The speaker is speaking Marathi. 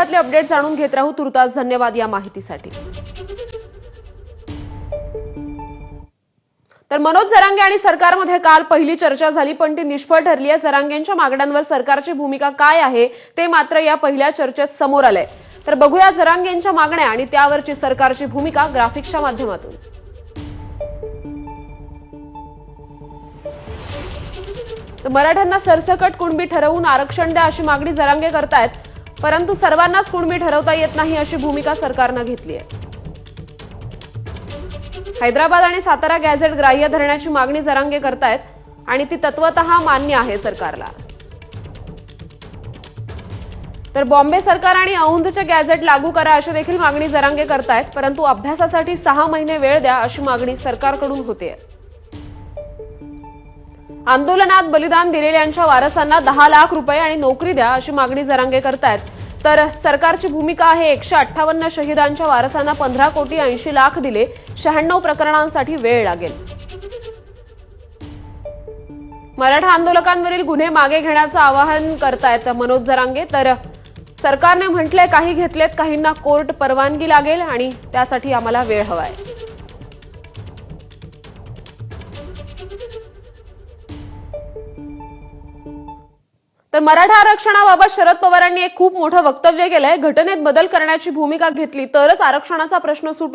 राज्यातले अपडेट जाणून घेत राहू तुर्तास. धन्यवाद या माहितीसाठी. तर मनोज जरांगे आणि सरकारमध्ये काल पहिली चर्चा झाली, पण ती निष्फळ ठरली आहे. जरांगेंच्या मागण्यांवर सरकारची भूमिका काय आहे ते मात्र या पहिल्या चर्चेत समोर आलंय. तर बघूया जरांगेंच्या मागण्या आणि त्यावरची सरकारची भूमिका ग्राफिक्सच्या माध्यमातून. तर मराठ्यांना सरसकट कुणबी ठरवून आरक्षण द्या अशी मागणी जरांगे करतायत, परंतु सर्वांनाच कुणबी ठरवता येत नाही अशी भूमिका सरकारनं घेतली आहे. हैदराबाद आणि सातारा गॅझेट ग्राह्य धरण्याची मागणी जरांगे करतायत आणि ती तत्वतः मान्य आहे सरकारला. तर बॉम्बे सरकार आणि औंधचे गॅझेट लागू करा अशी देखील मागणी जरांगे करतायत, परंतु अभ्यासासाठी 6 महिने वेळ द्या अशी मागणी सरकारकडून होते. आंदोलनात बलिदान दिलेल्यांच्या वारसांना 10 लाख रुपये आणि नोकरी द्या अशी मागणी जरांगे करतायत. तर सरकारची भूमिका आहे 158 शहीदांच्या वारसांना 15 कोटी 80 लाख दिले, 96 प्रकरणांसाठी वेळ लागेल. मराठा आंदोलकांवरील गुन्हे मागे घेण्याचं आवाहन करतायत मनोज जरांगे. तर सरकारने म्हटलंय काही घेतलेत, काहींना कोर्ट परवानगी लागेल आणि त्यासाठी आम्हाला वेळ हवाय. तर मराठा आरक्षणाबाबत शरद पवारांनी एक खूप मोठं वक्तव्य केलंय. घटनेत बदल करण्याची भूमिका घेतली तरच आरक्षणाचा प्रश्न सुटू